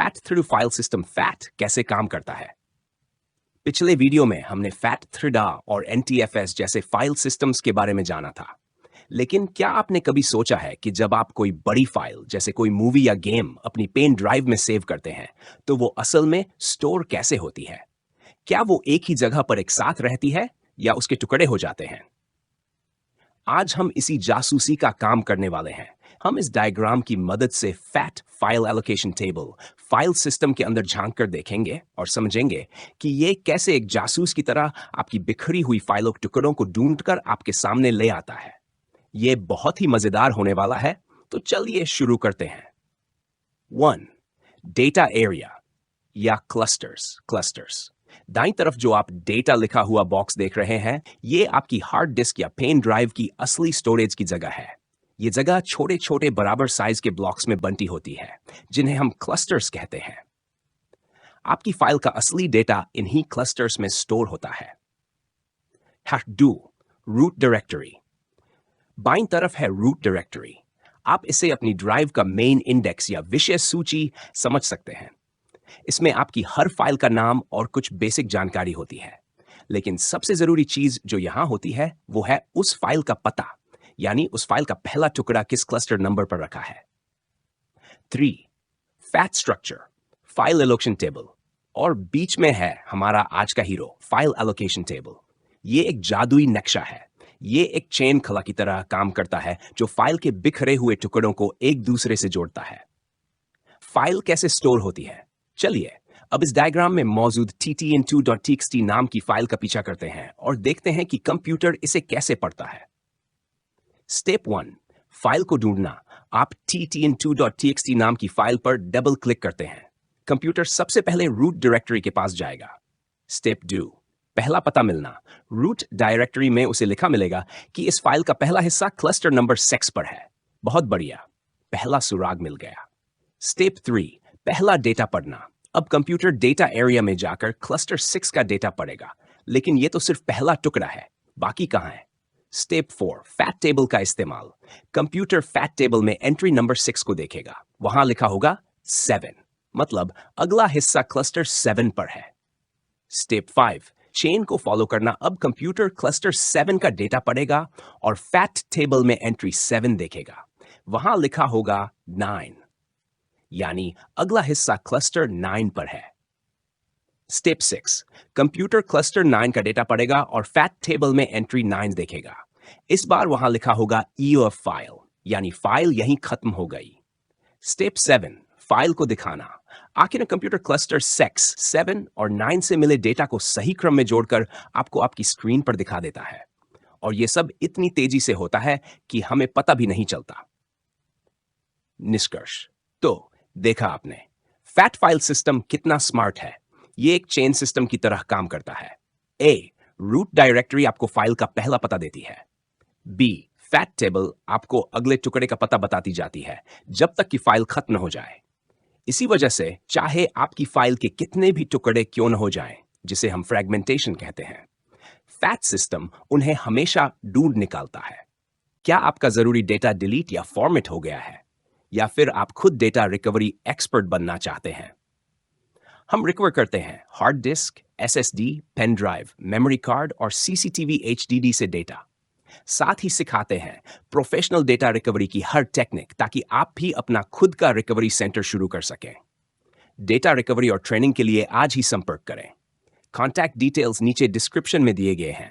Fat through file system fat कैसे काम करता है। पिछले वीडियो में हमने फैट थ्रिडा और NTFS जैसे फाइल सिस्टम्स के बारे में जाना था। लेकिन क्या आपने कभी सोचा है कि जब आप कोई बड़ी फाइल जैसे कोई मूवी या गेम अपनी पेन ड्राइव में सेव करते हैं तो वो असल में स्टोर कैसे होती है? क्या वो एक ही जगह पर एक साथ रहती है या उसके टुकड़े हो जाते हैं? आज हम इसी जासूसी का काम करने वाले हैं। हम इस डायग्राम की मदद से fat file allocation table file system के अंदर झांक कर देखेंगे और समझेंगे कि ये कैसे एक जासूस की तरह आपकी बिखरी हुई फाइलों के टुकड़ों को ढूंढकर आपके सामने ले आता है। ये बहुत ही मजेदार होने वाला है, तो चलिए शुरू करते हैं। 1. डेटा एरिया या क्लस्टर्स। दाईं तरफ जो आप डेटा लिखा हुआ बॉक्स देख रहे हैं, ये आपकी हार्ड डिस्क या पेन ड्राइव की असली स्टोरेज की जगह है। ये जगह छोटे छोटे बराबर साइज के ब्लॉक्स में बंटी होती है, जिन्हें हम क्लस्टर्स कहते हैं। आपकी फाइल का असली डेटा इन्हीं क्लस्टर्स में स्टोर होता है। #do root directory. बाईं तरफ है रूट डायरेक्टरी। आप इसे अपनी ड्राइव का मेन इंडेक्स या विषय सूची समझ सकते हैं। इसमें आपकी हर फाइल का नाम और कुछ बेसिक जानकारी होती है, लेकिन सबसे जरूरी चीज जो यहां होती है वो है उस फाइल का पता, यानी उस फाइल का पहला टुकड़ा किस क्लस्टर नंबर पर रखा है। 3. Fat structure file allocation table. और बीच में है हमारा आज का हीरो फाइल एलोकेशन टेबल। ये एक जादुई नक्शा है। ये एक चेन खला की तरह काम करता है जो फाइल के बिखरे हुए टुकड़ों को एक दूसरे से जोड़ता है। फाइल कैसे स्टोर होती है, चलिए अब इस डायग्राम में मौजूद ttn2.txt नाम की फाइल का पीछा करते हैं और देखते हैं कि कंप्यूटर इसे कैसे पढ़ता है। स्टेप 1. फाइल को ढूंढना। आप ttn2.txt नाम की फाइल पर डबल क्लिक करते हैं। कंप्यूटर सबसे पहले रूट डायरेक्टरी के पास जाएगा। स्टेप 2. पहला पता मिलना। रूट डायरेक्टरी में उसे लिखा मिलेगा कि इस फाइल का पहला हिस्सा क्लस्टर नंबर 6 पर है। बहुत बढ़िया, पहला सुराग मिल गया। स्टेप 3. पहला डेटा पढ़ना। अब कंप्यूटर डेटा एरिया में जाकर क्लस्टर 6 का डेटा पढ़ेगा, लेकिन ये तो सिर्फ पहला टुकड़ा है, बाकी कहां है? स्टेप 4. फैट टेबल का इस्तेमाल। कंप्यूटर फैट टेबल में एंट्री नंबर 6 को देखेगा। वहां लिखा होगा 7, मतलब अगला हिस्सा क्लस्टर 7 पर है। स्टेप 5. चेन को फॉलो करना। अब कंप्यूटर क्लस्टर 7 का डेटा पढ़ेगा और फैट टेबल में एंट्री 7 देखेगा। वहां लिखा होगा 9, यानी अगला हिस्सा क्लस्टर 9 पर है। स्टेप 6. कंप्यूटर क्लस्टर 9 का डेटा पढ़ेगा और फैट टेबल में एंट्री 9 देखेगा। इस बार वहां लिखा होगा EOF फाइल, यानी फाइल यहीं खत्म हो गई। स्टेप 7. फाइल को दिखाना। आखिर कंप्यूटर क्लस्टर 6, 7 और 9 से मिले डेटा को सही क्रम में जोड़कर आपको आपकी स्क्रीन पर दिखा देता है, और यह सब इतनी तेजी से होता है कि हमें पता भी नहीं चलता। निष्कर्ष तो देखा आपने, फैट फाइल सिस्टम कितना स्मार्ट है। ये एक चेन सिस्टम की तरह काम करता है। A. रूट डायरेक्टरी आपको फाइल का पहला पता देती है। B. फैट टेबल आपको अगले टुकड़े का पता बताती जाती है जब तक कि फाइल खत्म न हो जाए। इसी वजह से चाहे आपकी फाइल के कितने भी टुकड़े क्यों न हो जाएं, जिसे हम फ्रैगमेंटेशन कहते हैं, फैट सिस्टम उन्हें हमेशा ढूंढ निकालता है। क्या आपका जरूरी डेटा डिलीट या फॉर्मेट हो गया है, या फिर आप खुद डेटा रिकवरी एक्सपर्ट बनना चाहते हैं? हम रिकवर करते हैं hard disk, SSD, pen drive, memory card और CCTV HDD से डेटा। साथ ही सिखाते हैं प्रोफेशनल डेटा रिकवरी की हर टेक्निक, ताकि आप भी अपना खुद का रिकवरी सेंटर शुरू कर सकें। डेटा रिकवरी और ट्रेनिंग के लिए आज ही संपर्क करें। कॉन्टैक्ट डिटेल्स नीचे डिस्क्रिप्शन में दिए गए हैं।